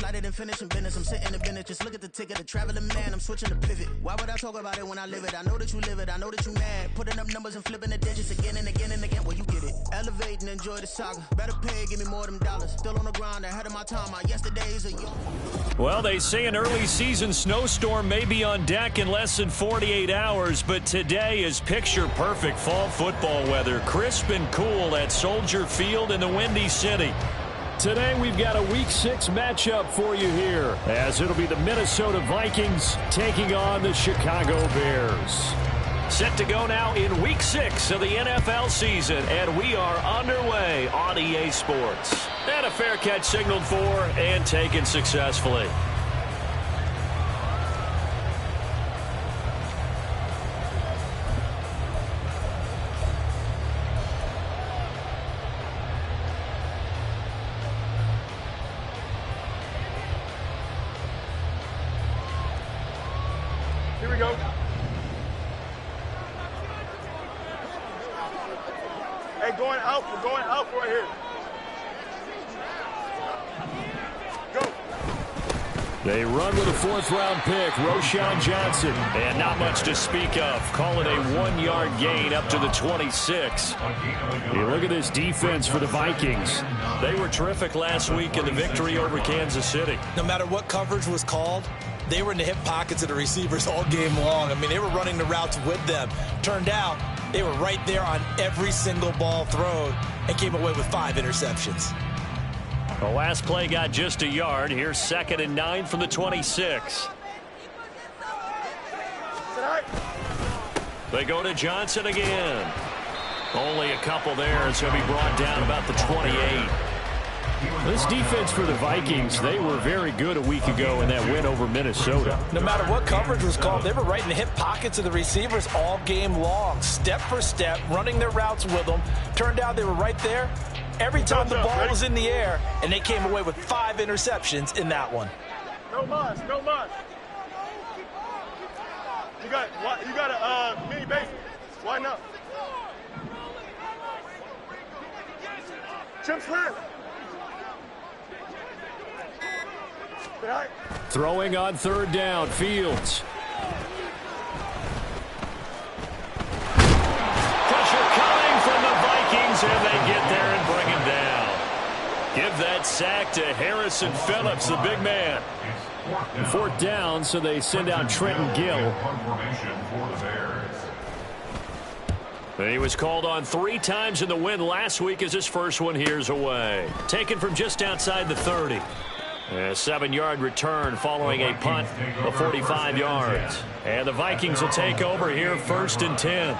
excited and finishing business. I'm sitting in business, just look at the ticket, the traveling man. I'm switching the pivot. Why would I talk about it when I live it? I know that you live it, I know that you mad. Putting up numbers and flipping the digits again and again and again. Well, you get it. Elevate and enjoy the saga. Better pay, give me more of them dollars. Still on the grind, ahead of my time. My yesterdays are young. Well, they say an early season snowstorm may be on deck in less than 48 hours, but today is picture-perfect fall football weather. Crisp and cool at Soldier Field in the Windy City. Today we've got a Week 6 matchup for you here, as it'll be the Minnesota Vikings taking on the Chicago Bears. Set to go now in Week 6 of the NFL season, and we are underway on EA Sports. And a fair catch signaled for and taken successfully. Here we go. Hey, going out. We're going out right here. Go. They run with a fourth-round pick, Roschon Johnson. And not much to speak of. Call it a 1-yard gain up to the 26. Hey, look at this defense for the Vikings. They were terrific last week in the victory over Kansas City. No matter what coverage was called, they were in the hip pockets of the receivers all game long. I mean, they were running the routes with them. Turned out they were right there on every single ball thrown and came away with 5 interceptions. The last play got just a yard. Here's 2nd and 9 from the 26. They go to Johnson again. Only a couple there. It's going to be brought down about the 28. This defense for the Vikings, they were very good a week ago in that win over Minnesota. No matter what coverage was called, they were right in the hip pockets of the receivers all game long. Step for step, running their routes with them. Turned out they were right there every time the ball was in the air, and they came away with 5 interceptions in that one. No mas, no mas. You got a mini base. Why not? Chip Smith. Throwing on 3rd down, Fields. Pressure coming from the Vikings, and they get there and bring him down. Give that sack to Harrison Phillips, the big man. 4th down, so they send out Trenton Gill. He was called on 3 times in the win last week as his first one here's away. Taken from just outside the 30. A 7-yard return following a punt of 45 yards. And the Vikings will take over here 1st and 10.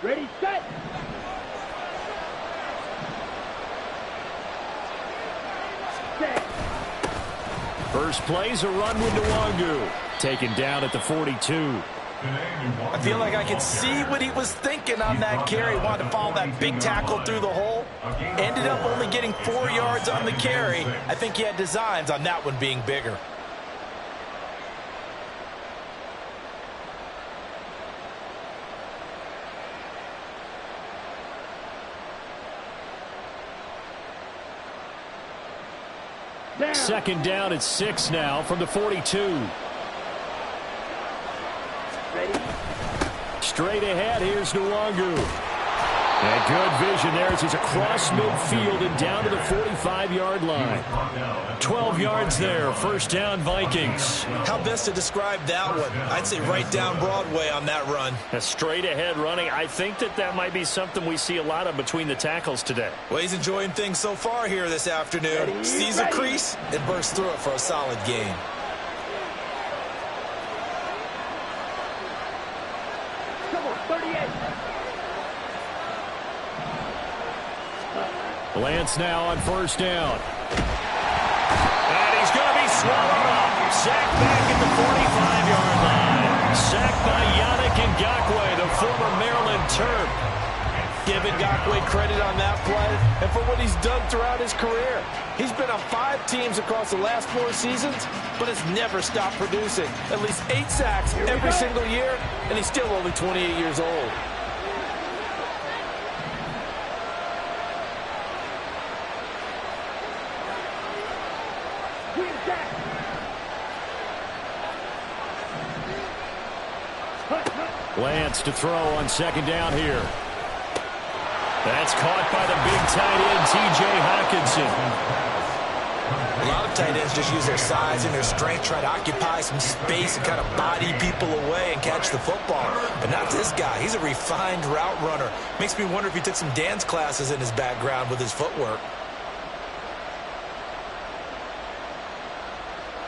Ready, set. First play's a run with Nwangu. Taken down at the 42. I feel like I can see what he was thinking on that carry. Wanted to follow that big tackle through the hole. Ended up only getting 4 yards on the carry. I think he had designs on that one being bigger. Second down at 6 now from the 42. Ready. Straight ahead, here's Nwangu. And good vision there as he's across midfield and down to the 45-yard line. 12 yards there, 1st down Vikings. How best to describe that one? I'd say right down Broadway on that run. A straight ahead running. I think that might be something we see a lot of between the tackles today. Well, he's enjoying things so far here this afternoon. Sees a crease and bursts through it for a solid gain. Come on, 38. Lance now on 1st down. And he's going to be swallowed up. Sacked back at the 45-yard line. Sacked by Yannick Ngakoue, the former Maryland Terp. give Ngakoue credit on that play and for what he's done throughout his career. He's been on 5 teams across the last 4 seasons, but has never stopped producing. At least 8 sacks every single year, and he's still only 28 years old. Lance to throw on second down here. That's caught by the big tight end, T.J. Hockenson. A lot of tight ends just use their size and their strength, try to occupy some space and kind of body people away and catch the football. But not this guy. He's a refined route runner. Makes me wonder if he took some dance classes in his background with his footwork.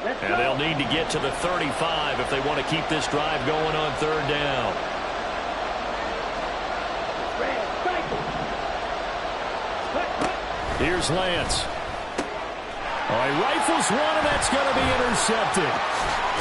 And they'll need to get to the 35 if they want to keep this drive going on third down. Here's Lance. He rifles one, and that's going to be intercepted.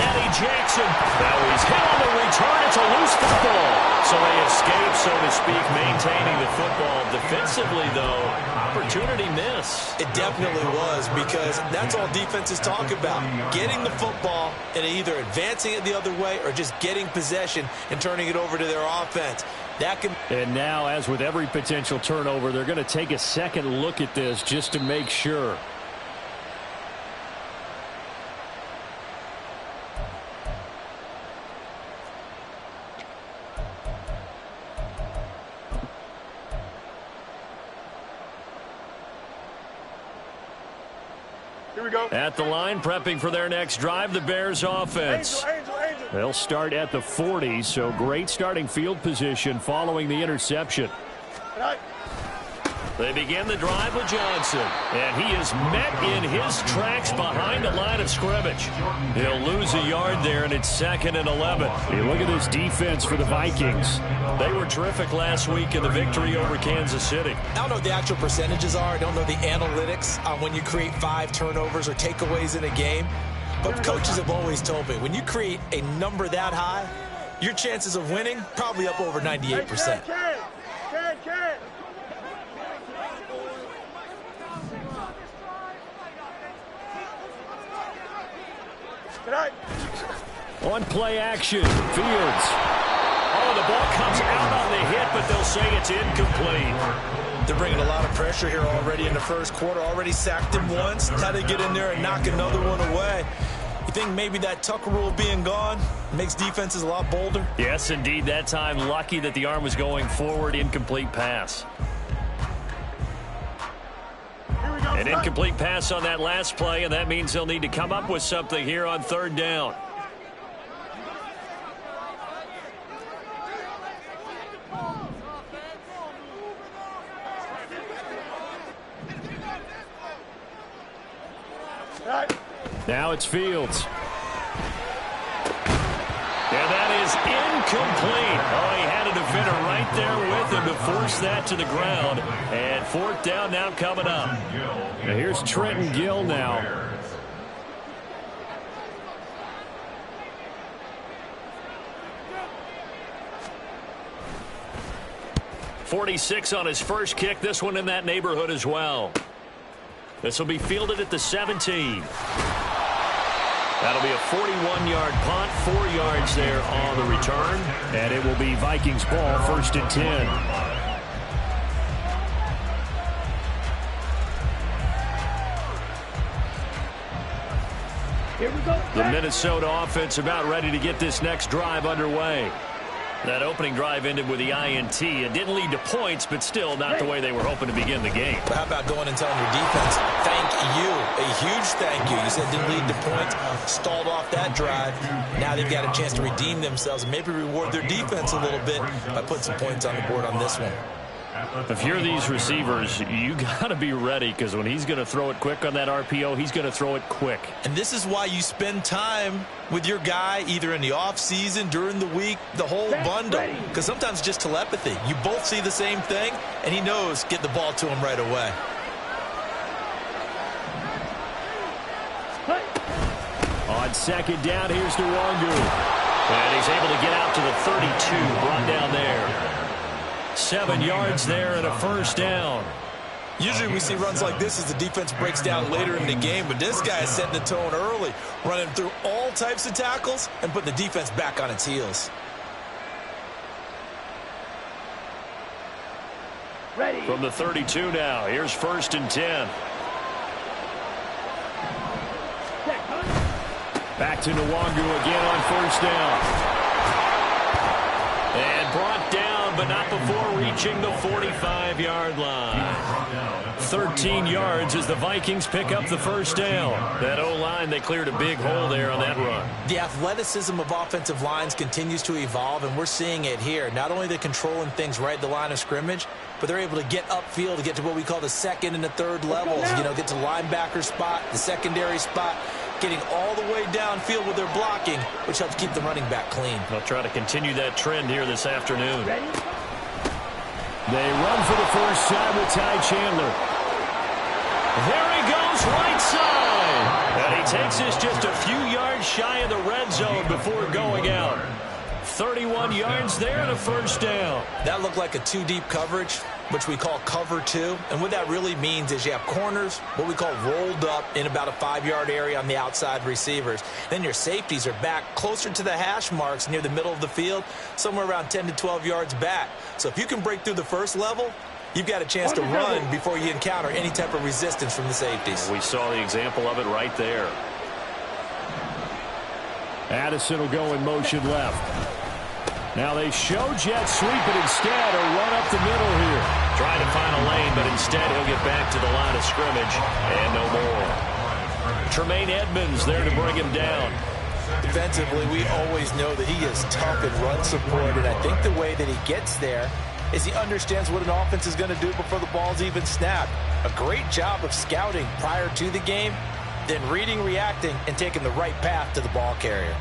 Eddie Jackson. Now he's hit on the return. It's a loose football. So they escape, so to speak, maintaining the football. Defensively, though, opportunity miss. It definitely was, because that's all defenses talk about. Getting the football and either advancing it the other way or just getting possession and turning it over to their offense. And now, as with every potential turnover, they're going to take a second look at this just to make sure. Here we go. At the line, prepping for their next drive, the Bears offense. Angel. They'll start at the 40, so great starting field position following the interception. Right. They begin the drive with Johnson, and he is met in his tracks behind the line of scrimmage. He'll lose a yard there, and it's 2nd and 11. You look at this defense for the Vikings. They were terrific last week in the victory over Kansas City. I don't know what the actual percentages are. I don't know the analytics on when you create 5 turnovers or takeaways in a game. But coaches have always told me, when you create a number that high, your chances of winning probably up over 98%. Can. On play action, Fields. Oh, the ball comes out on the hit, but they'll say it's incomplete. They're bringing a lot of pressure here already in the first quarter. Already sacked him once. Had to get in there and knock another one away. You think maybe that Tucker rule being gone makes defenses a lot bolder? Yes, indeed. That time, lucky that the arm was going forward. Incomplete pass. An incomplete pass on that last play, and that means they'll need to come up with something here on third down. Now it's Fields. And that is incomplete. Oh, he had a defender right there with him to force that to the ground. And 4th down now coming up. And here's Trenton Gill now. .46 on his first kick. This one in that neighborhood as well. This will be fielded at the 17. That'll be a 41-yard punt, 4 yards there on the return. And it will be Vikings ball, 1st and 10. Here we go. The Minnesota offense about ready to get this next drive underway. That opening drive ended with the INT. It didn't lead to points, but still not the way they were hoping to begin the game. But how about going and telling your defense, thank you, a huge thank you. You said didn't lead to points, stalled off that drive. Now they've got a chance to redeem themselves and maybe reward their defense a little bit by putting some points on the board on this one. If you're these receivers, you got to be ready, because when he's going to throw it quick on that RPO, he's going to throw it quick. And this is why you spend time with your guy either in the offseason, during the week, the whole bundle. Because sometimes just telepathy. You both see the same thing, and he knows get the ball to him right away. On second down, here's Nwangu. And he's able to get out to the 32, brought down there. 7 yards there and a first down. Usually we see runs like this as the defense breaks down later in the game, but this guy is setting the tone early, running through all types of tackles and putting the defense back on its heels. Ready. From the 32 now, here's 1st and 10. Back to Nwangu again on 1st down. And brought down, but not before reaching the 45-yard line. 13 yards as the Vikings pick up the first down. That O-line, they cleared a big hole there on that run. The athleticism of offensive lines continues to evolve, and we're seeing it here. Not only are they controlling things right at the line of scrimmage, but they're able to get upfield to get to what we call the second and the third levels. You know, get to the linebacker spot, the secondary spot, getting all the way downfield with their blocking, which helps keep the running back clean. They'll try to continue that trend here this afternoon. They run for the first time with Ty Chandler. There he goes, right side. And he takes this just a few yards shy of the red zone before going out. 31 yards there and a first down. That looked like a two-deep coverage, which we call cover two. And what that really means is you have corners, what we call rolled up in about a 5-yard area on the outside receivers. Then your safeties are back closer to the hash marks near the middle of the field, somewhere around 10 to 12 yards back. So if you can break through the first level, you've got a chance to run before you encounter any type of resistance from the safeties. We saw the example of it right there. Addison will go in motion left. Now they show jet sweep, but instead a run up the middle here. Trying to find a lane, but instead he'll get back to the line of scrimmage and no more. Tremaine Edmonds there to bring him down. Defensively, we always know that he is tough in run support, and I think the way that he gets there is he understands what an offense is going to do before the ball's even snapped. A great job of scouting prior to the game, then reading, reacting, and taking the right path to the ball carrier.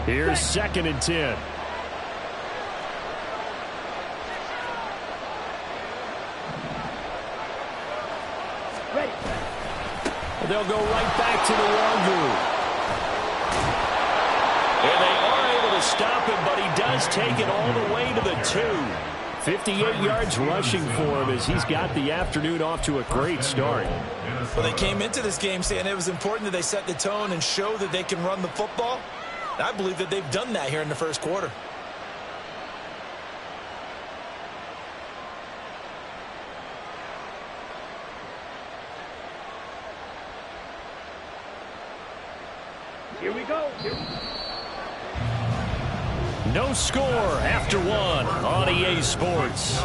Here's 2nd and 10. Ready. They'll go right back to Nwangu. And they are able to stop him, but he does take it all the way to the 2. 58 yards rushing for him as he's got the afternoon off to a great start. Well, they came into this game saying it was important that they set the tone and show that they can run the football. I believe that they've done that here in the first quarter. Here we go. No score after 1 on EA Sports.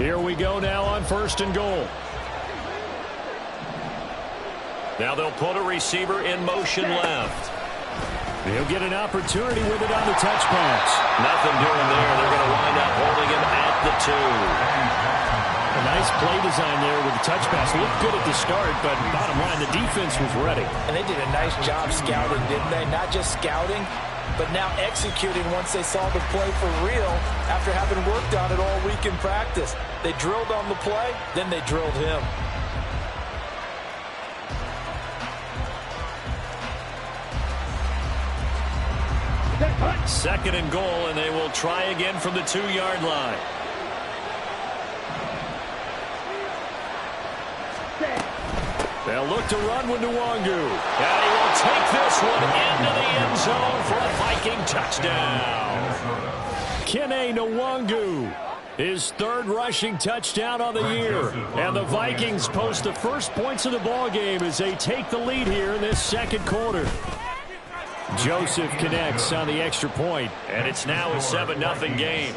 Here we go now on 1st and goal. Now they'll put a receiver in motion left. He'll get an opportunity with it on the touch pass. Nothing doing there. They're going to wind up holding him at the 2. A nice play design there with the touch pass. Looked good at the start, but bottom line, the defense was ready. And they did a nice job scouting, didn't they? Not just scouting, but now executing once they saw the play for real after having worked on it all week in practice. They drilled on the play, then they drilled him. Second and goal, and they will try again from the 2-yard line. They'll look to run with Nwangu. And he will take this one into the end zone for a Viking touchdown. Kene Nwangu, his 3rd rushing touchdown on the year. And the Vikings post the first points of the ball game as they take the lead here in this second quarter. Joseph connects on the extra point, and it's now a 7-0 game.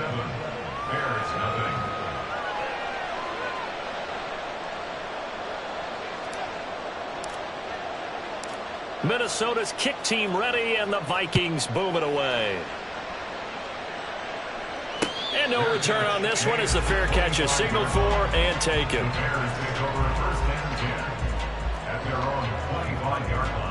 Minnesota's kick team ready, and the Vikings boom it away. And no return on this one as the fair catch is signaled for and taken. At their own 25-yard line.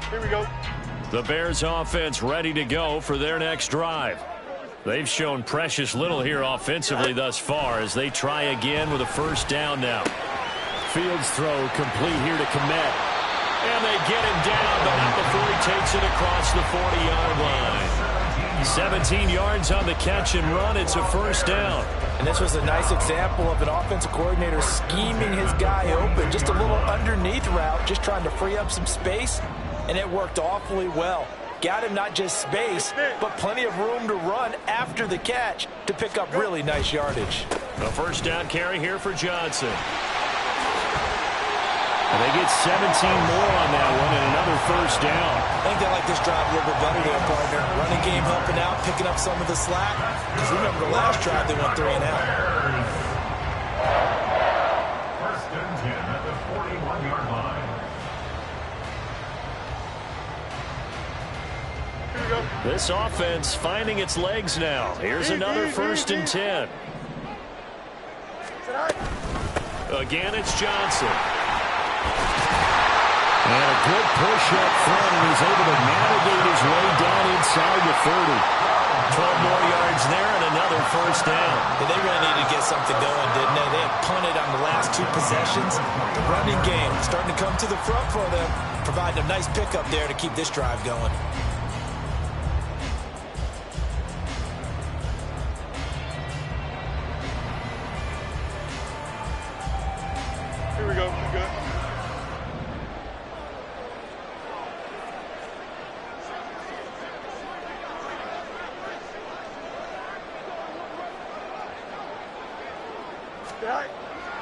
Here we go. The Bears offense ready to go for their next drive. They've shown precious little here offensively thus far as they try again with a first down now. Fields throw complete here to Kmet. And they get him down, but not before he takes it across the 40-yard line. 17 yards on the catch and run. It's a first down. And this was a nice example of an offensive coordinator scheming his guy open. Just a little underneath route, just trying to free up some space. And it worked awfully well. Got him not just space, but plenty of room to run after the catch to pick up really nice yardage. A first down carry here for Johnson. And they get 17 more on that one and another first down. I think they like this drive a little bit better there, partner. Running game helping out, picking up some of the slack. Because remember the last drive they went 3 and out. First and 10 at the 41-yard line. This offense finding its legs now. Here's another first and 10. Again, it's Johnson. And a good push up front, and he's able to navigate his way down inside the 30. 12 more yards there and another first down. But they really needed to get something going, didn't they? They had punted on the last 2 possessions. The running game starting to come to the front for them, providing a nice pickup there to keep this drive going. Here we go. Good.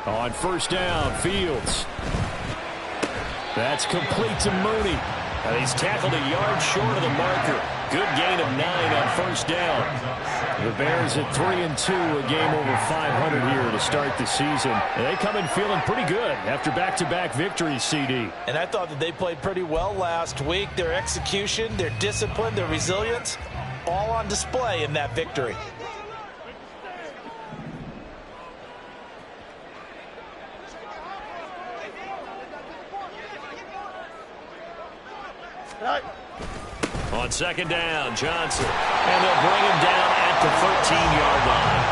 On first down, Fields. That's complete to Mooney. And he's tackled a yard short of the marker. Good gain of 9 on first down. The Bears at 3-2, a game over 500 here to start the season. And they come in feeling pretty good after back-to-back victories, CD. And I thought that they played pretty well last week. Their execution, their discipline, their resilience, all on display in that victory. On second down, Johnson. And they'll bring him down at the 13-yard line.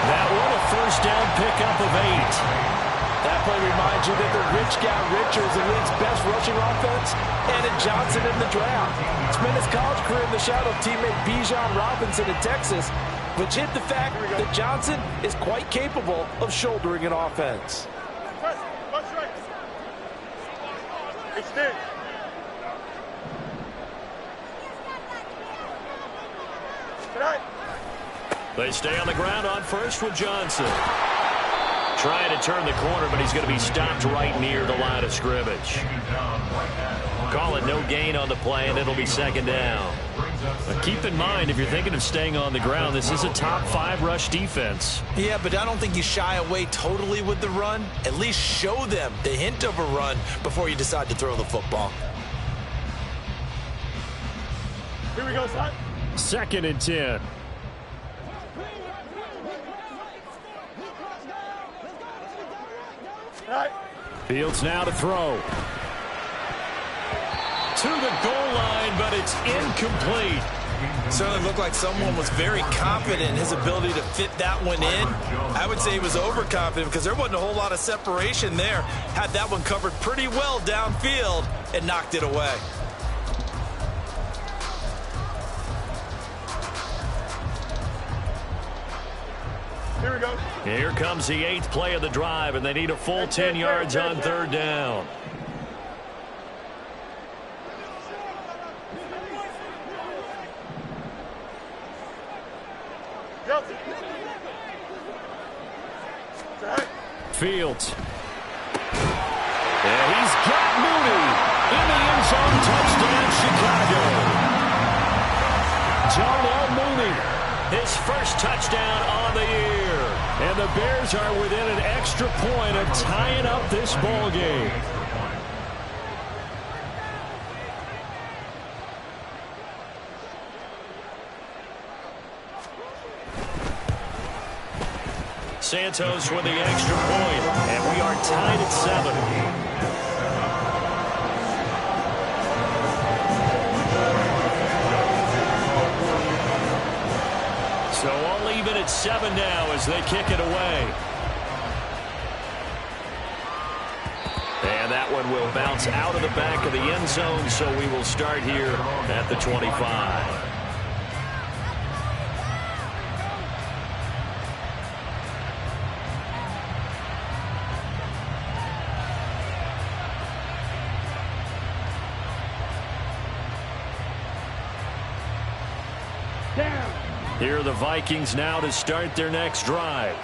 That one a first down pickup of 8. That play reminds you that the rich got richer as the league's best rushing offense, and Johnson in the draft. Spent his college career in the shadow of teammate Bijan Robinson in Texas, which hit the fact that Johnson is quite capable of shouldering an offense. Extend. They stay on the ground on first with Johnson. Trying to turn the corner, but he's going to be stopped right near the line of scrimmage. Call it no gain on the play, and it'll be second down. But keep in mind, if you're thinking of staying on the ground, this is a top 5 rush defense. Yeah, but I don't think you shy away totally with the run. At least show them the hint of a run before you decide to throw the football. Here we go, son. Second and 10. Fields now to throw. To the goal line, but it's incomplete. Certainly looked like someone was very confident in his ability to fit that one in. I would say he was overconfident because there wasn't a whole lot of separation there. Had that one covered pretty well downfield and knocked it away. Here we go. Here comes the 8th play of the drive, and they need a full 10 yards on third down. Go. Fields. And he's got Mooney in the end zone. Touchdown, Chicago. Darnell Mooney, his first touchdown on the year. And the Bears are within an extra point of tying up this ball game. Santos with the extra point, and we are tied at 7. So all even at 7 now as they kick it away. And that one will bounce out of the back of the end zone, so we will start here at the 25. Here are the Vikings now to start their next drive.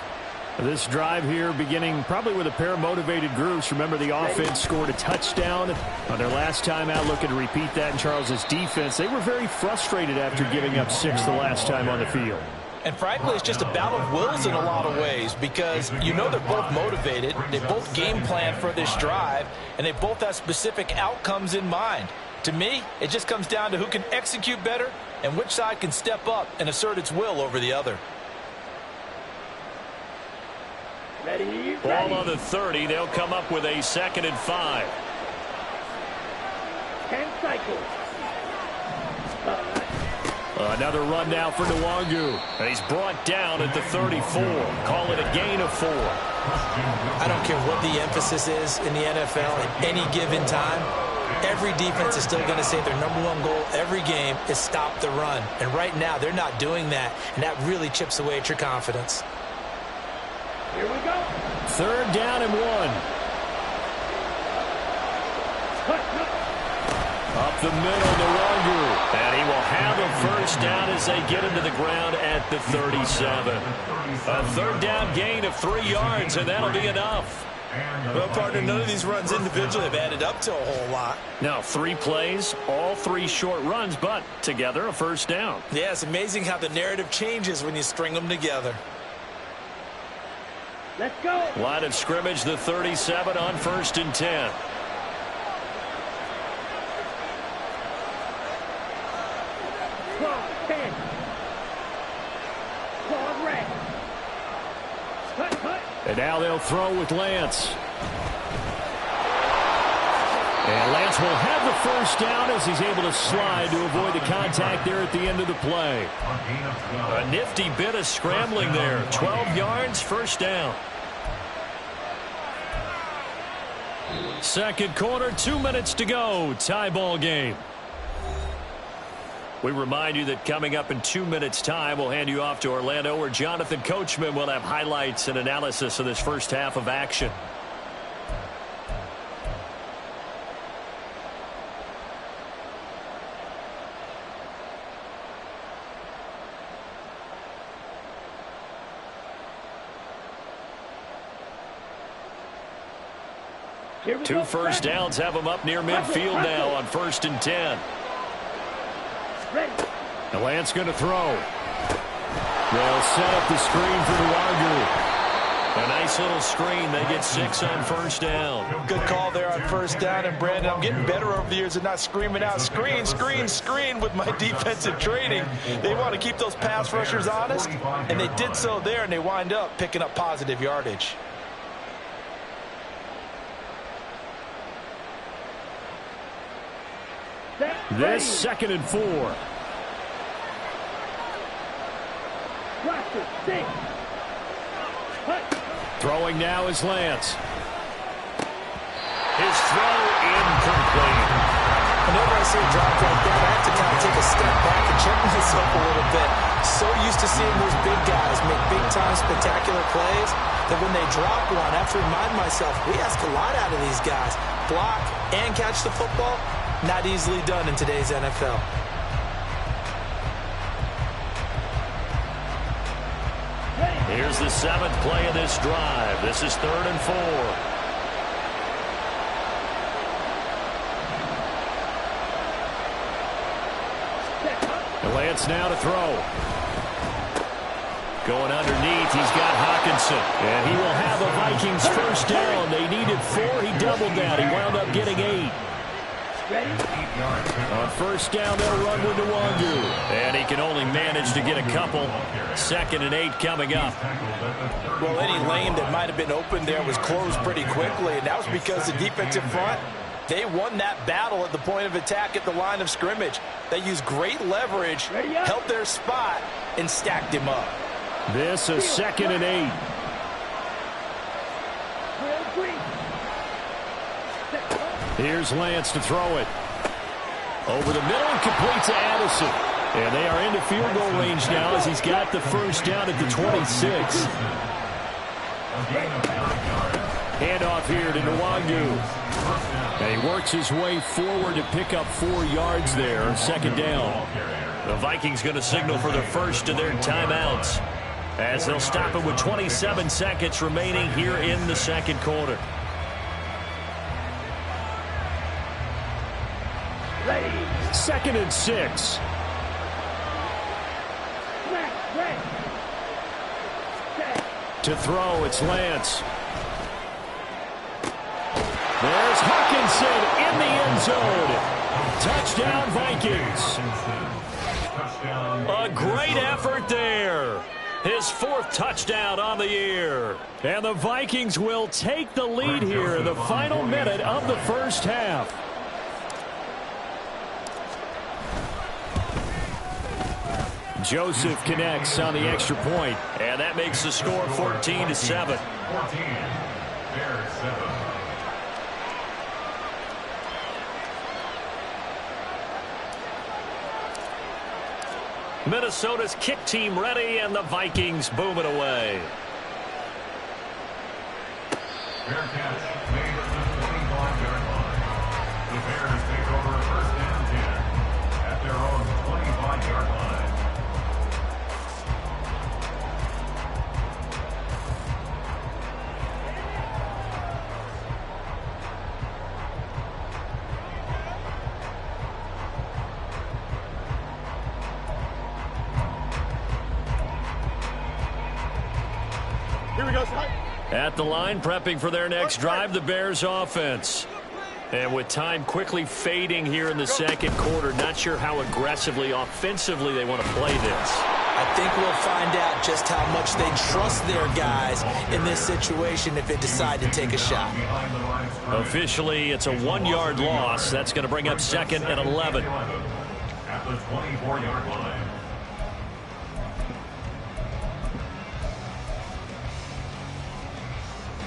This drive here beginning probably with a pair of motivated groups. Remember, the offense scored a touchdown on their last time out, looking to repeat that in Charles's defense. They were very frustrated after giving up 6 the last time on the field. And frankly, it's just a battle of wills in a lot of ways because you know they're both motivated. They both game plan for this drive, and they both have specific outcomes in mind. To me, it just comes down to who can execute better and which side can step up and assert its will over the other. Ready. Ball on the 30. They'll come up with a 2nd and 5. 10 cycles. Another run now for Nwangu. And he's brought down at the 34. Call it a gain of 4. I don't care what the emphasis is in the NFL at any given time. Every defense is still going to say their #1 goal every game is stop the run. And right now, they're not doing that, and that really chips away at your confidence. Here we go. 3rd down and 1. Up the middle, Nwangu. And he will have a first down as they get him to the ground at the 37. A 3rd down gain of 3 yards, and that'll be enough. Well, partner, none of these runs individually have added up to a whole lot. Now, 3 plays, all 3 short runs, but together a first down. Yeah, it's amazing how the narrative changes when you string them together. Let's go. Line of scrimmage, the 37 on 1st and 10. Claw 10. Claw red. Cut. And now they'll throw with Lance. And Lance will have the first down as he's able to slide to avoid the contact there at the end of the play. A nifty bit of scrambling there. 12 yards, first down. 2nd quarter, 2 minutes to go. Tie ball game. We remind you that coming up in 2 minutes' time, we'll hand you off to Orlando, where Jonathan Coachman will have highlights and analysis of this first half of action. Two first downs have them up near midfield now on 1st and 10. And Lance going to throw. They'll set up the screen for Nwangu. A nice little screen. They get 6 on first down. Good call there on first down. And, Brandon, I'm getting better over the years at not screaming out, screen, screen, screen with my defensive training. They want to keep those pass rushers honest, and they did so there, and they wind up picking up positive yardage. This 2nd and 4. Throwing now is Lance. His throw incomplete. Whenever I see a drop like that, I have to kind of take a step back and check myself a little bit. So used to seeing those big guys make big-time spectacular plays that when they drop one, I have to remind myself, we ask a lot out of these guys. Block and catch the football. Not easily done in today's NFL. Here's the 7th play of this drive. This is 3rd and 4. Lance now to throw. Going underneath, he's got Hockenson. And he will have the Vikings first down. They needed 4. He doubled that. He wound up getting 8. On first down, they'll run with Nwangu. And he can only manage to get a couple. 2nd and 8 coming up. Well, any lane that might have been open there was closed pretty quickly, and that was because the defensive front, they won that battle at the point of attack at the line of scrimmage. They used great leverage, held their spot, and stacked him up. This is 2nd and 8. Here's Lance to throw it. Over the middle and complete to Addison. And they are into field goal range now as he's got the first down at the 26. Handoff here to Nwangu. And he works his way forward to pick up 4 yards there. 2nd down. The Vikings going to signal for the first of their timeouts, as they'll stop it with 27 seconds remaining here in the 2nd quarter. Second and 6. To throw, it's Lance. There's Hockenson in the end zone. Touchdown, Vikings. A great effort there. His 4th touchdown on the year. And the Vikings will take the lead here in the final minute of the first half. Joseph connects on the extra point. And that makes the score 14-7. 14. Bears 7. Minnesota's kick team ready, and the Vikings boom it away. Fair catch made at the 25-yard line. The Bears take over 1st and 10 at their own 25-yard line. Here we go, Scott. At the line, prepping for their next drive, the Bears offense. And with time quickly fading here in the 2nd quarter, not sure how aggressively, offensively they want to play this. I think we'll find out just how much they trust their guys in this situation if they decide to take a shot. Officially, it's a 1-yard loss. That's going to bring up 2nd and 11. At the 24-yard line.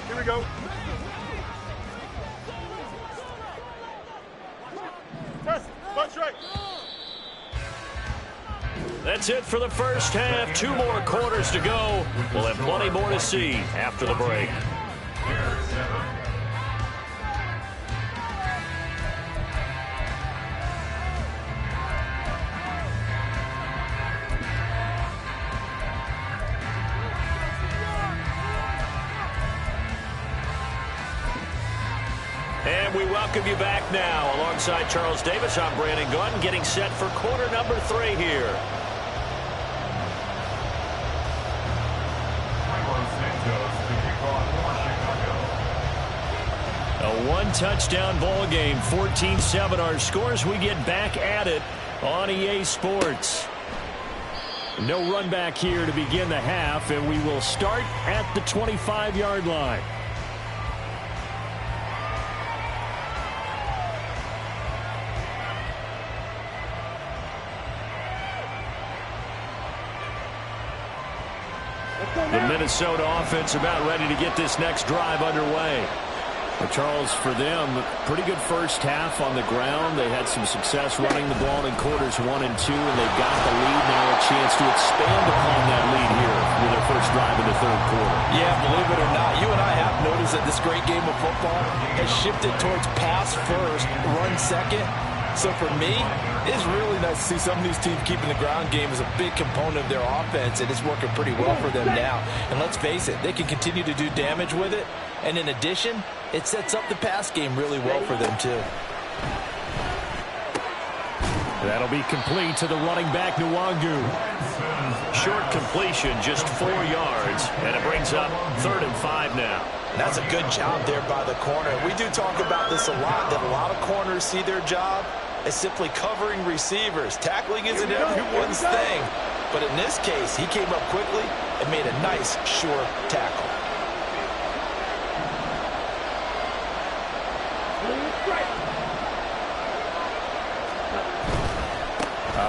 Here we go. Test. Bunch right. That's it for the first half. 2 more quarters to go. We'll have plenty more to see after the break. Bears 7. And we welcome you back now. Alongside Charles Davis, I'm Brandon Gaudin, getting set for quarter number 3 here. A 1-touchdown ball game, 14-7 our scores. We get back at it on EA Sports. No run back here to begin the half, and we will start at the 25-yard line. The Minnesota offense about ready to get this next drive underway. Well, Charles, for them, pretty good first half on the ground. They had some success running the ball in quarters 1 and 2, and they've got the lead now, a chance to expand upon that lead here with their first drive in the 3rd quarter. Yeah, believe it or not, you and I have noticed that this great game of football has shifted towards pass first, run second. So for me, it's really nice to see some of these teams keeping the ground game as a big component of their offense, and it's working pretty well for them now. And let's face it, they can continue to do damage with it. And in addition, it sets up the pass game really well for them too. That'll be complete to the running back, Nwangu. Short completion, just 4 yards, and it brings up 3rd and 5 now. That's a good job there by the corner. We do talk about this a lot, that a lot of corners see their job as simply covering receivers. Tackling isn't everyone's thing. But in this case, he came up quickly and made a nice, sure tackle.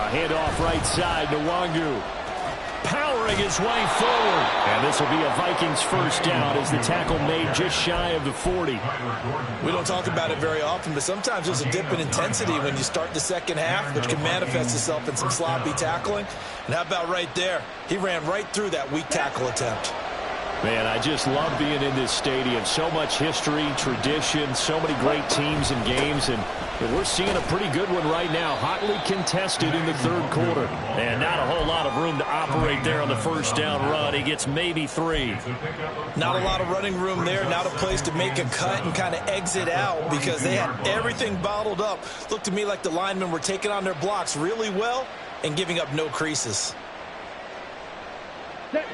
Handoff right side, Nwangu. Powering his way forward. And this will be a Vikings first down as the tackle made just shy of the 40. We don't talk about it very often, but sometimes there's a dip in intensity when you start the second half, which can manifest itself in some sloppy tackling. And how about right there? He ran right through that weak tackle attempt. Man, I just love being in this stadium. So much history, tradition, so many great teams and games, and we're seeing a pretty good one right now. Hotly contested in the 3rd quarter. And not a whole lot of room to operate there on the first down run. He gets maybe 3. Not a lot of running room there. Not a place to make a cut and kind of exit out because they had everything bottled up. Looked to me like the linemen were taking on their blocks really well and giving up no creases.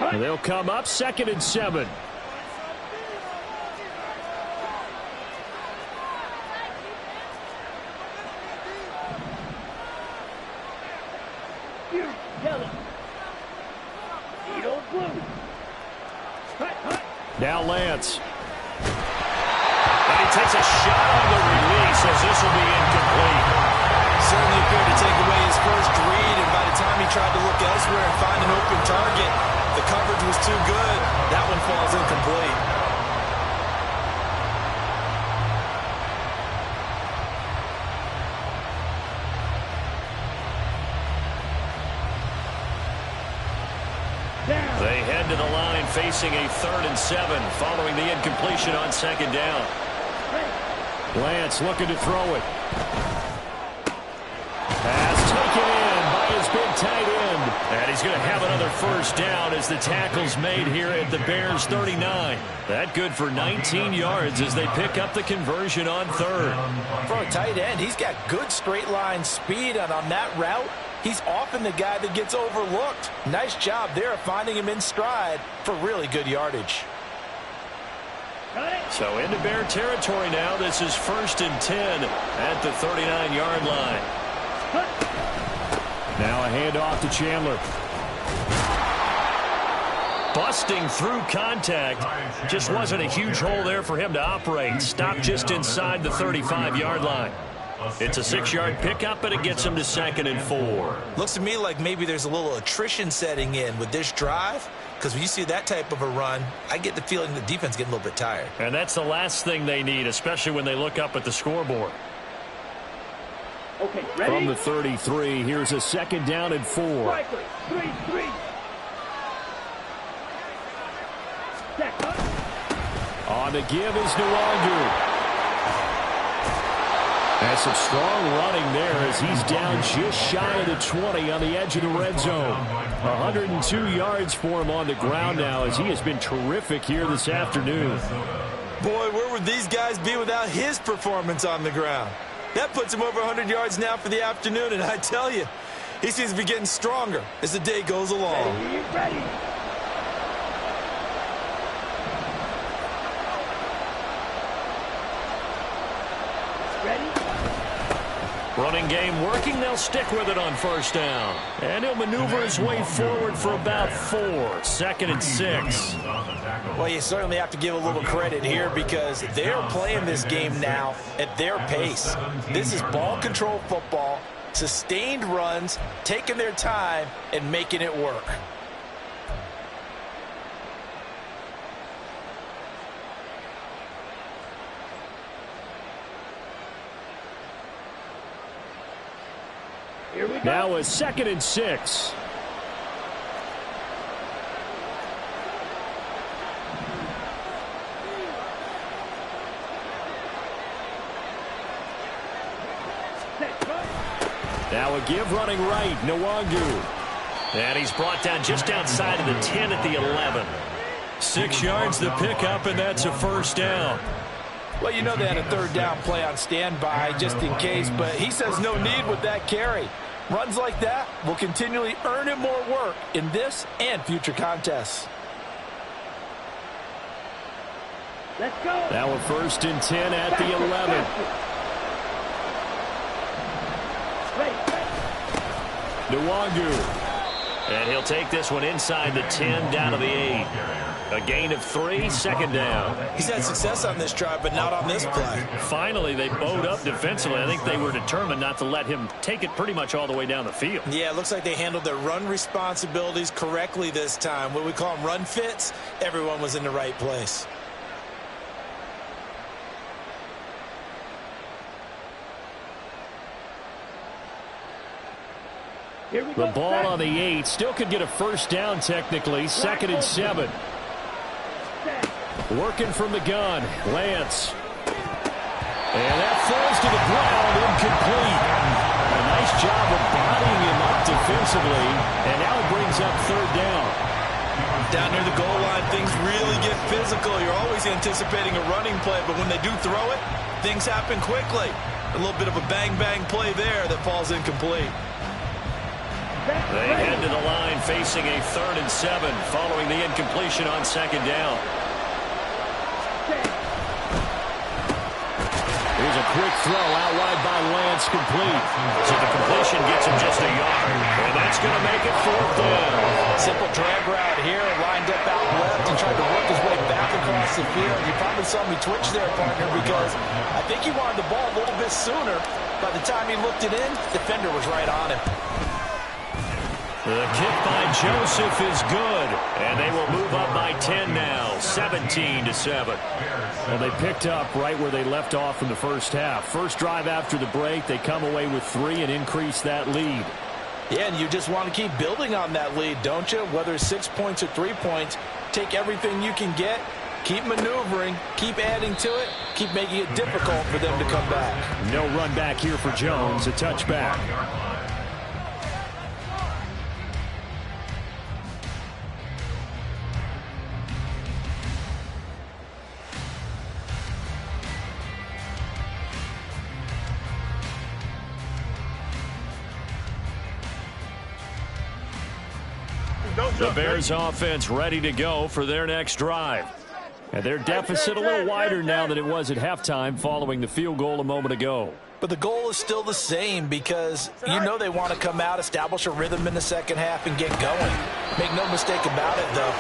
And they'll come up 2nd and 7. Now Lance. And he takes a shot on the release as this will be incomplete. Certainly appeared to take away his first read, and by the time he tried to look elsewhere and find an open target, the coverage was too good. That one falls incomplete. They head to the line facing a 3rd and 7 following the incompletion on 2nd down. Lance looking to throw it. Pass taken in by his big tight end. And he's going to have another first down as the tackle's made here at the Bears 39. That good for 19 yards as they pick up the conversion on 3rd. For a tight end, he's got good straight line speed, and on that route, he's often the guy that gets overlooked. Nice job there of finding him in stride for really good yardage. So into Bear territory now. This is 1st and 10 at the 39-yard line. Now a handoff to Chandler. Busting through contact. Just wasn't a huge hole there for him to operate. Stopped just inside the 35-yard line. It's a 6-yard pickup, but it gets him to 2nd and 4. Looks to me like maybe there's a little attrition setting in with this drive, because when you see that type of a run, I get the feeling the defense getting a little bit tired. And that's the last thing they need, especially when they look up at the scoreboard. Okay, ready? From the 33, here's a 2nd down and 4. 3-3. On the give is Nwangu. And some strong running there as he's down just shy of the 20 on the edge of the red zone. 102 yards for him on the ground now as he has been terrific here this afternoon. Boy, where would these guys be without his performance on the ground? That puts him over 100 yards now for the afternoon, and I tell you, he seems to be getting stronger as the day goes along. Ready. Running game working. They'll stick with it on 1st down. And he'll maneuver his way forward for about 4. 2nd and 6. Well, you certainly have to give a little credit here because they're playing this game now at their pace. This is ball control football, sustained runs, taking their time, and making it work. Here we go. Now a 2nd and 6. Now a give running right, Nwangu. And he's brought down just outside of the 10 at the 11. 6 yards the pickup, and that's a first down. Well, you know they had a third down play on standby just in case, but he says no need with that carry. Runs like that will continually earn him more work in this and future contests. Let's go. Now a 1st and 10 at the 11. Nwangu. And he'll take this one inside the 10, down to the 8. A gain of 3, second down. He's had success on this drive, but not on this play. Finally, they bowed up defensively. I think they were determined not to let him take it pretty much all the way down the field. Yeah, it looks like they handled their run responsibilities correctly this time. What we call them run fits, everyone was in the right place. The ball on the 8. Still could get a first down technically. 2nd and 7. Working from the gun. Lance. And that falls to the ground. Incomplete. A nice job of bodying him up defensively. And now it brings up 3rd down. Down near the goal line, things really get physical. You're always anticipating a running play, but when they do throw it, things happen quickly. A little bit of a bang-bang play there that falls incomplete. They head to the line facing a 3rd and 7 following the incompletion on 2nd down. Here's a quick throw out wide by Lance, complete. So the completion gets him just a yard. And that's going to make it 4th down. Simple drag route here, lined up out left and tried to work his way back across the field. You probably saw me twitch there, partner, because I think he wanted the ball a little bit sooner. By the time he looked it in, defender was right on him. The kick by Joseph is good, and they will move up by 10 now, 17-7. Well, they picked up right where they left off in the first half. First drive after the break, they come away with 3 and increase that lead. Yeah, and you just want to keep building on that lead, don't you? Whether it's 6 points or 3 points, take everything you can get, keep maneuvering, keep adding to it, keep making it difficult for them to come back. No run back here for Jones, a touchback. The Bears offense ready to go for their next drive. And their deficit a little wider now than it was at halftime following the field goal a moment ago. But the goal is still the same because you know they want to come out, establish a rhythm in the second half, and get going. Make no mistake about it, though.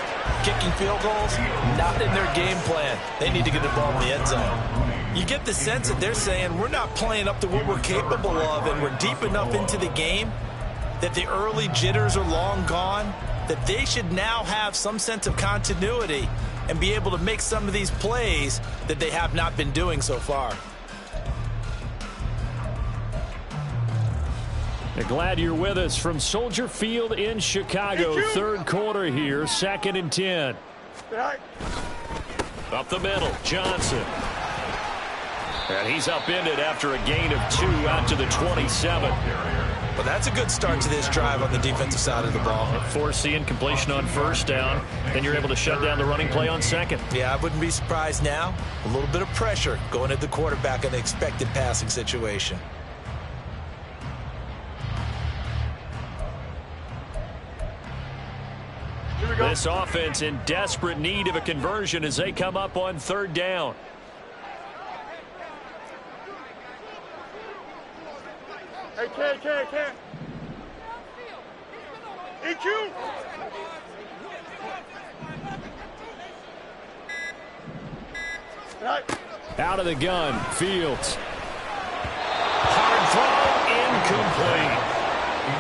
Kicking field goals, not in their game plan. They need to get the ball in the end zone. You get the sense that they're saying we're not playing up to what we're capable of, and we're deep enough into the game that the early jitters are long gone, that they should now have some sense of continuity and be able to make some of these plays that they have not been doing so far. Glad you're with us from Soldier Field in Chicago. 3rd quarter here, 2nd and 10. Up the middle, Johnson. And he's upended after a gain of 2 out to the 27. Well, that's a good start to this drive on the defensive side of the ball. Force the incompletion on 1st down. Then you're able to shut down the running play on 2nd. Yeah, I wouldn't be surprised now. A little bit of pressure going at the quarterback in the expected passing situation. This offense in desperate need of a conversion as they come up on 3rd down. Hey, Ken. EQ. Right. Out of the gun, Fields. Hard throw, incomplete.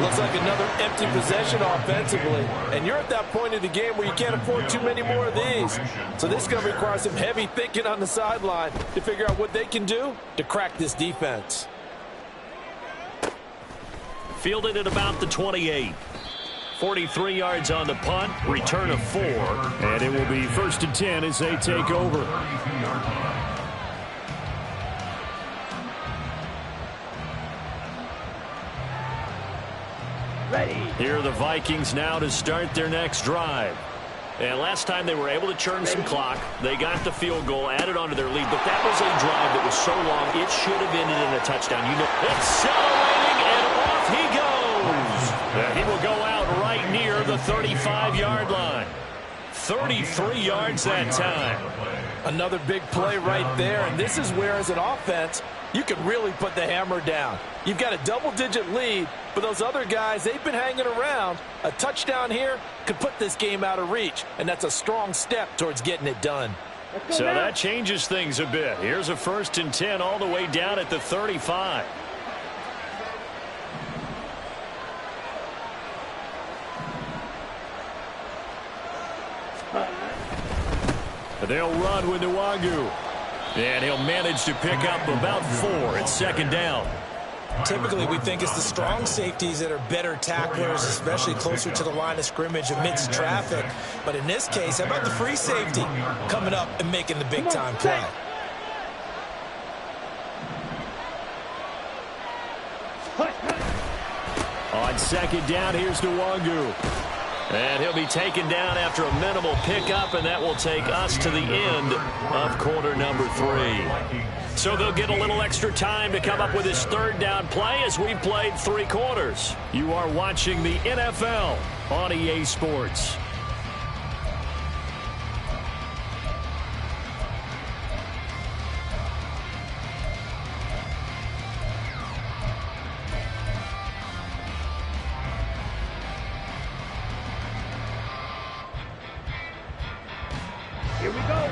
Looks like another empty possession offensively. And you're at that point in the game where you can't afford too many more of these. So this is going to require some heavy thinking on the sideline to figure out what they can do to crack this defense. Fielded at about the 28. 43 yards on the punt, return of 4. And it will be 1st and 10 as they take over. Ready. Here are the Vikings now to start their next drive. And last time they were able to churn some clock. They got the field goal, added onto their lead. But that was a drive that was so long, it should have ended in a touchdown. You know, accelerating, and off he goes. And he will go out right near the 35-yard line. 33 yards that time. Another big play right there, and this is where, as an offense, you can really put the hammer down. You've got a double-digit lead, but those other guys, they've been hanging around. A touchdown here could put this game out of reach, and that's a strong step towards getting it done. So that changes things a bit. Here's a 1st and 10 all the way down at the 35. They'll run with Nwangu. And he'll manage to pick up about 4 at 2nd down. Typically, we think it's the strong safeties that are better tacklers, especially closer to the line of scrimmage amidst traffic. But in this case, how about the free safety coming up and making the big-time play? On 2nd down, here's Nwangu. And he'll be taken down after a minimal pickup, and that will take us to the end of quarter number 3. So they'll get a little extra time to come up with his 3rd down play as we've played 3 quarters. You are watching the NFL on EA Sports.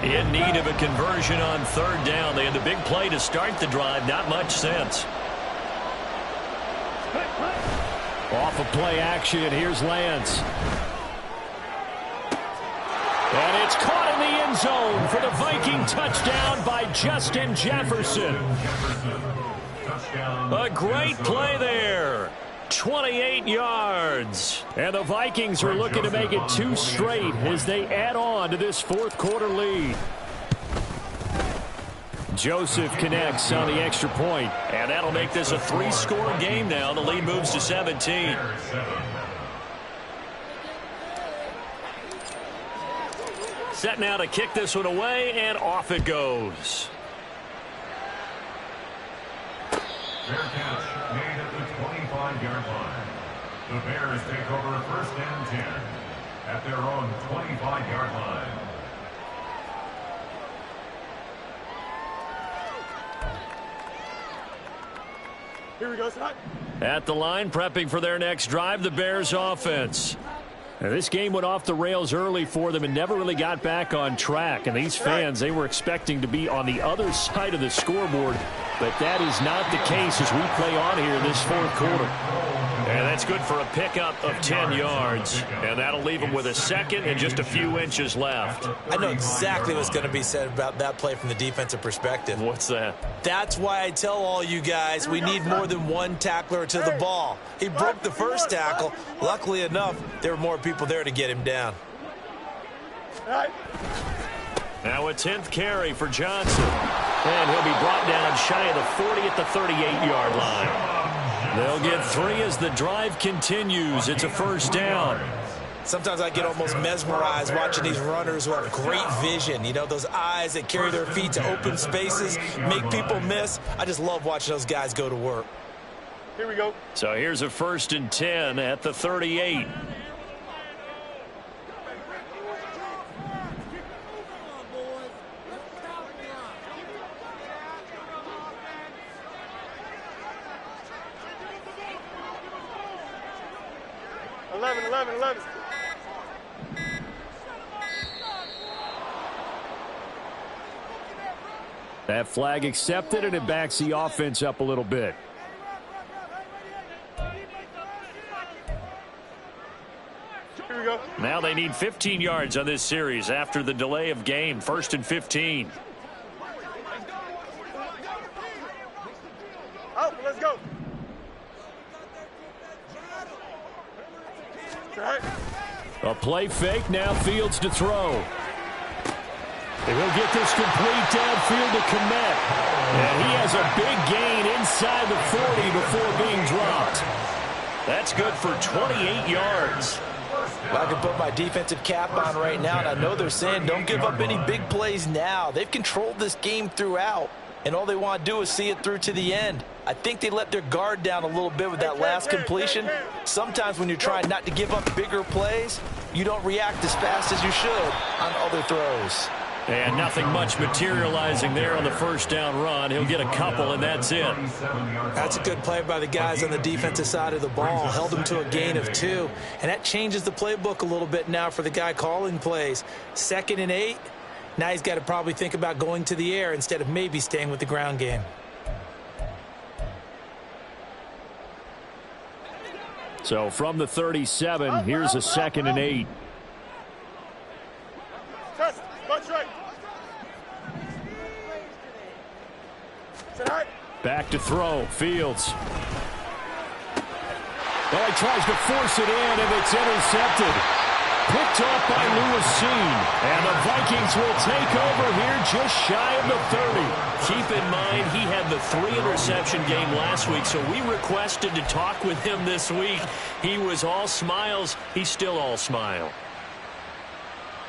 In need of a conversion on 3rd down. They had the big play to start the drive. Not much sense. Off of play action, here's Lance. And it's caught in the end zone for the Viking touchdown by Justin Jefferson. A great play there. 28 yards. And the Vikings are looking to make it 2 straight as they add on to this 4th quarter lead. Joseph connects on the extra point. And that'll make this a 3-score game now. The lead moves to 17. Set now to kick this one away, and off it goes. Fair catch made at the 25-yard line. The Bears take over 1st and 10 at their own 25-yard line. Here we go, Scott. At the line, prepping for their next drive, the Bears offense. Now, this game went off the rails early for them and never really got back on track. And these fans, they were expecting to be on the other side of the scoreboard. But that is not the case as we play on here in this 4th quarter. And that's good for a pickup of 10 yards. And that'll leave them with a 2nd and just a few inches left. I know exactly what's going to be said about that play from the defensive perspective. What's that? That's why I tell all you guys we need more than one tackler to the ball. He broke the first tackle. Luckily enough, there were more people there to get him down. Now a 10th carry for Johnson. And he'll be brought down shy of the 40 at the 38-yard line. They'll get 3 as the drive continues. It's a 1st down. Sometimes I get almost mesmerized watching these runners who have great vision. You know, those eyes that carry their feet to open spaces, make people miss. I just love watching those guys go to work. Here we go. So here's a 1st and 10 at the 38. That flag accepted, and it backs the offense up a little bit. Here we go. Now they need 15 yards on this series after the delay of game. 1st and 15. Oh, let's go. A play fake, now Fields to throw. And he'll get this complete downfield to Kmet. And he has a big gain inside the 40 before being dropped. That's good for 28 yards. Well, I can put my defensive cap on right now, and I know they're saying don't give up any big plays now. They've controlled this game throughout, and all they want to do is see it through to the end. I think they let their guard down a little bit with that last completion. Sometimes when you're trying not to give up bigger plays, you don't react as fast as you should on other throws. And nothing much materializing there on the first down run. He'll get a couple, and that's it. That's a good play by the guys on the defensive side of the ball. Held them to a gain of 2. And that changes the playbook a little bit now for the guy calling plays. 2nd and 8. Now he's got to probably think about going to the air instead of maybe staying with the ground game. So from the 37, here's a 2nd and 8. Test. Punch right. Back to throw. Fields. Oh, he tries to force it in, and it's intercepted. Picked off by Lewis Cine. And the Vikings will take over here just shy of the 30. Keep in mind, he had the 3-interception game last week, so we requested to talk with him this week. He was all smiles. He's still all smile.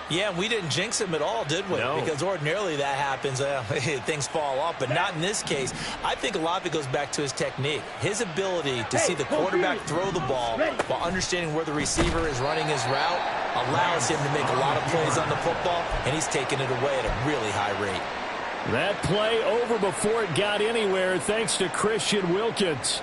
Yeah, we didn't jinx him at all, did we? No. Because ordinarily that happens. Things fall off, but not in this case. I think a lot of it goes back to his technique. His ability to see the quarterback throw the ball while understanding where the receiver is running his route allows him to make a lot of plays on the football, and he's taking it away at a really high rate. That play over before it got anywhere thanks to Christian Wilkins.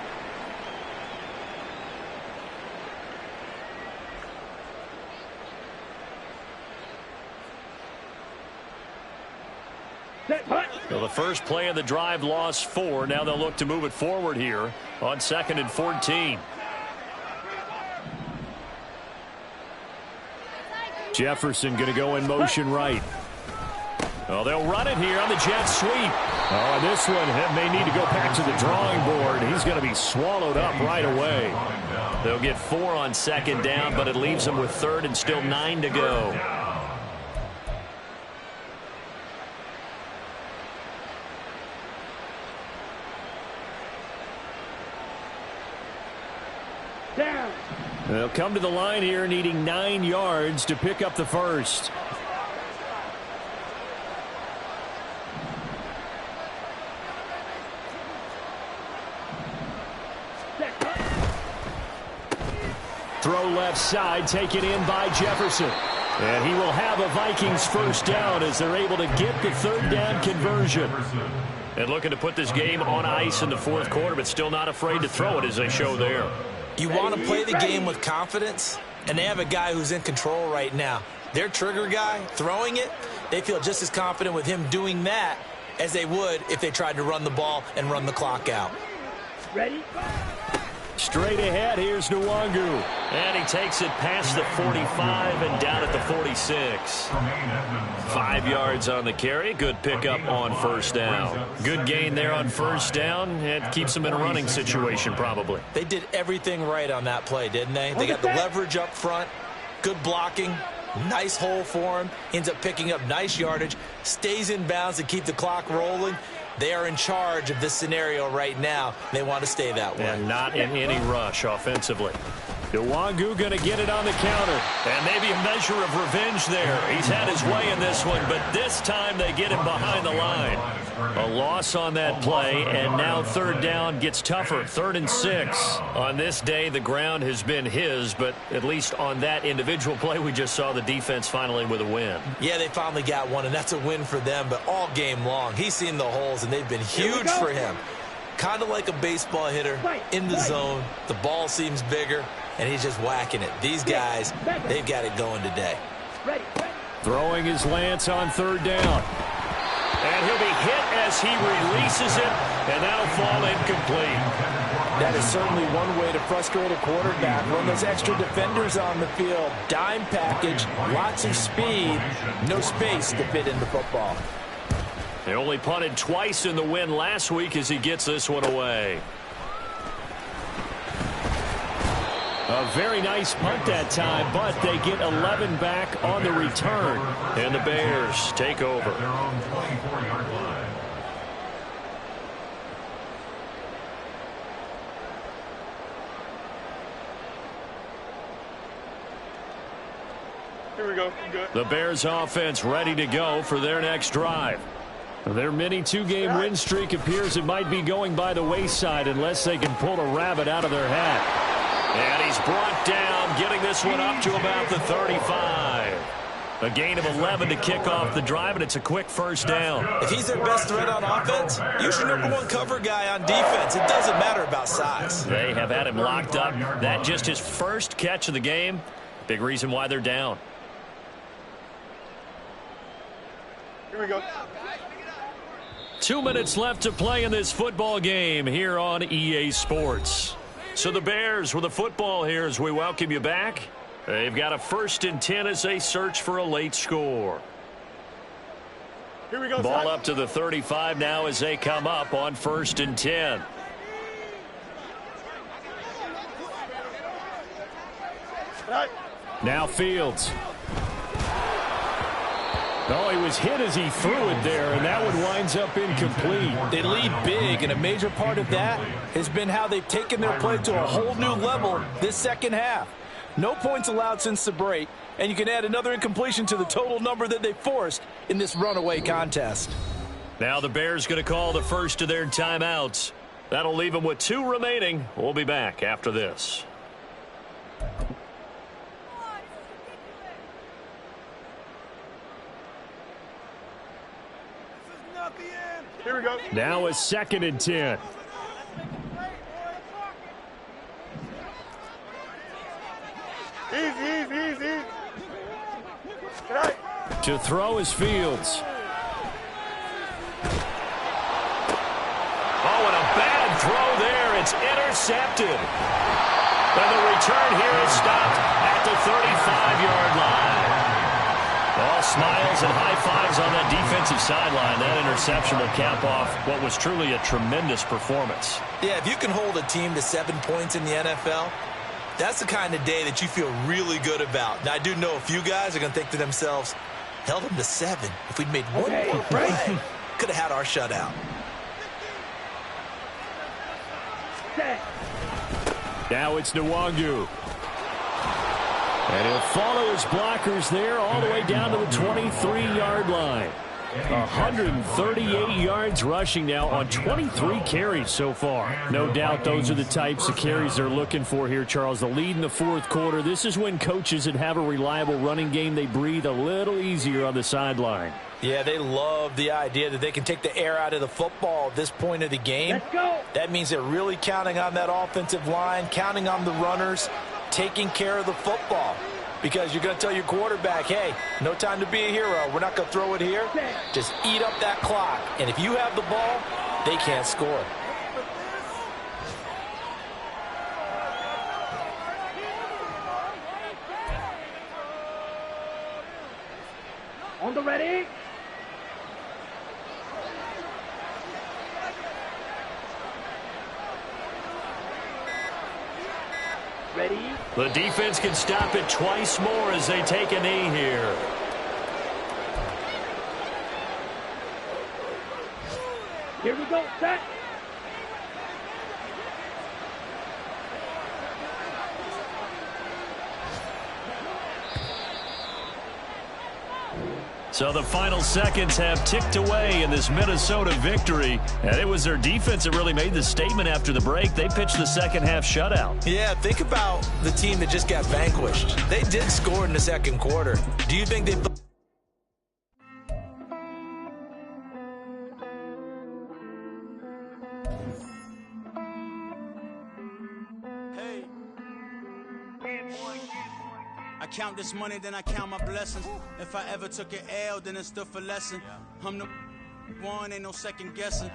So the first play of the drive lost 4. Now they'll look to move it forward here on 2nd and 14. Jefferson going to go in motion right. Well, they'll run it here on the jet sweep. Oh, and this one may need to go back to the drawing board. He's going to be swallowed up right away. They'll get 4 on 2nd down, but it leaves them with 3rd and still 9 to go. Down. They'll come to the line here needing 9 yards to pick up the first. Throw left side, taken in by Jefferson. And he will have a Vikings first down as they're able to get the 3rd down conversion. And looking to put this game on ice in the 4th quarter, but still not afraid to throw it as they show there. You want to play the game with confidence, and they have a guy who's in control right now. Their trigger guy, throwing it, they feel just as confident with him doing that as they would if they tried to run the ball and run the clock out. Ready? Straight ahead, here's Nwangu. And he takes it past the 45 and down at the 46. 5 yards on the carry. Good pickup on first down. Good gain there on first down. It keeps them in a running situation probably. They did everything right on that play, didn't they? They got the leverage up front, good blocking, nice hole for him, ends up picking up nice yardage, stays in bounds to keep the clock rolling. They are in charge of this scenario right now. They want to stay that way. And not in any rush offensively. Nwangu going to get it on the counter. And maybe a measure of revenge there. He's had his way in this one, but this time they get him behind the line. A loss on that play, and now 3rd down gets tougher. 3rd and 6. On this day, the ground has been his, but at least on that individual play, we just saw the defense finally with a win. Yeah, they finally got one, and that's a win for them, but all game long, he's seen the holes, and they've been huge for him. Kind of like a baseball hitter in the zone. The ball seems bigger, and he's just whacking it. These guys, they've got it going today. Throwing his Lance on 3rd down. And he'll be hit as he releases it, and that'll fall incomplete. That is certainly one way to frustrate a quarterback. Run those extra defenders on the field. Dime package, lots of speed, no space to fit in the football. They only punted twice in the win last week as he gets this one away. A very nice punt that time, but they get 11 back on the return. And the Bears take over. Their own 24-yard line. Here we go. Good. The Bears offense ready to go for their next drive. Their mini two-game win streak appears it might be going by the wayside unless they can pull a rabbit out of their hat. And he's brought down, getting this one up to about the 35. A gain of 11 to kick off the drive, and it's a quick first down. If he's their best threat on offense, use your #1 cover guy on defense. It doesn't matter about size. They have had him locked up. That just his first catch of the game. Big reason why they're down. Here we go. 2 minutes left to play in this football game here on EA Sports. So the Bears with the football here as we welcome you back. They've got a 1st and 10 as they search for a late score. Here we go. Ball up to the 35 now as they come up on 1st and 10. Right. Now Fields. Oh, he was hit as he threw it there, and that one winds up incomplete. They lead big, and a major part of that has been how they've taken their play to a whole new level this second half. No points allowed since the break, and you can add another incompletion to the total number that they forced in this runaway contest. Now the Bears going to call the first of their timeouts. That'll leave them with 2 remaining. We'll be back after this. Here we go. Now a 2nd and 10. Easy. Right. To throw is Fields. Oh, and a bad throw there. It's intercepted. And the return here is stopped at the 35-yard line. All smiles and high fives on that defensive sideline. That interception will cap off what was truly a tremendous performance. Yeah, if you can hold a team to 7 points in the NFL, that's the kind of day that you feel really good about. Now, I do know a few guys are going to think to themselves, held them to 7. If we'd made 1 more play, could have had our shutout. Now it's Nwangu. And he'll follow his blockers there all the way down to the 23-yard line. 138 yards rushing now on 23 carries so far. No doubt those are the types of carries they're looking for here, Charles. The lead in the 4th quarter. This is when coaches that have a reliable running game, they breathe a little easier on the sideline. Yeah, they love the idea that they can take the air out of the football at this point of the game. Let's go. That means they're really counting on that offensive line, counting on the runners, taking care of the football. Because you're going to tell your quarterback, hey, no time to be a hero. We're not going to throw it here. Just eat up that clock. And if you have the ball, they can't score. On the ready. Ready. The defense can stop it twice more as they take a knee here. Here we go. Set. So the final seconds have ticked away in this Minnesota victory. And it was their defense that really made the statement after the break. They pitched the second half shutout. Yeah, think about the team that just got vanquished. They did score in the 2nd quarter. Do you think they... I count this money, then I count my blessings. If I ever took an L, then it stood for lesson. I'm the one, ain't no second guessing.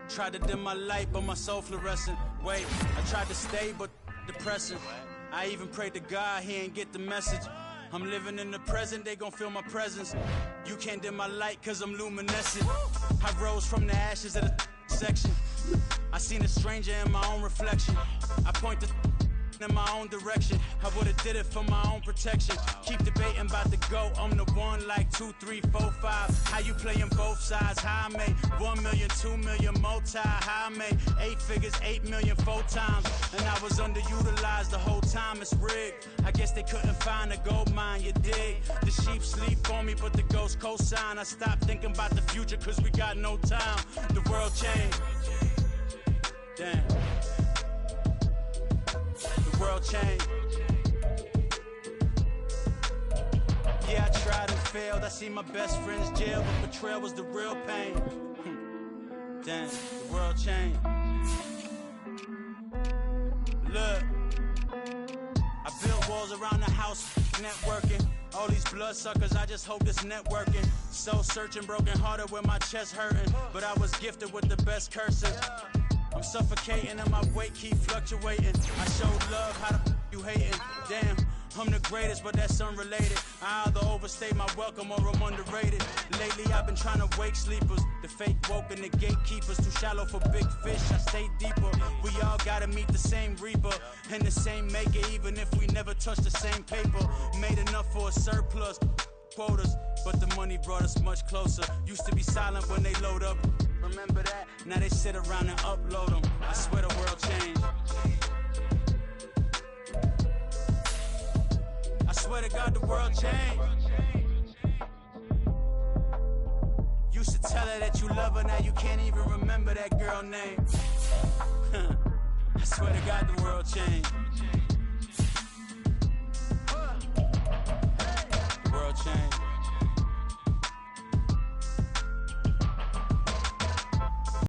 Tried to dim my light, but my soul fluorescent. Wait, I tried to stay, but depressing. I even prayed to God, he ain't get the message. I'm living in the present, they gon' feel my presence. You can't dim my light, cause I'm luminescent. I rose from the ashes of the section. I seen a stranger in my own reflection. I point the in my own direction. I would've did it for my own protection. Keep debating about the GOAT. I'm the one like 2, 3, 4, 5. How you playing both sides? How I made 1 million, 2 million, multi. How I made 8 figures, 8 million 4 times. And I was underutilized the whole time. It's rigged. I guess they couldn't find a gold mine. You dig? The sheep sleep on me, but the ghost cosign. I stopped thinking about the future 'cause we got no time. The world changed. Damn. The world changed. Yeah, I tried and failed. I see my best friends jail, but betrayal was the real pain. Damn, the world changed. Look, I built walls around the house, networking. All these bloodsuckers, I just hope this networking. Soul searching, broken hearted with my chest hurting. But I was gifted with the best curses. I'm suffocating and my weight keep fluctuating. I showed love, how the you hating? Damn, I'm the greatest, but that's unrelated. I either overstay my welcome or I'm underrated. Lately I've been trying to wake sleepers. The fake woke and the gatekeepers. Too shallow for big fish, I stay deeper. We all gotta meet the same reaper and the same maker, even if we never touch the same paper. Made enough for a surplus quotas, but the money brought us much closer. Used to be silent when they load up. Remember that? Now they sit around and upload them. I swear the world changed. I swear to God the world changed. Used to tell her that you love her, now you can't even remember that girl name. I swear to God the world changed.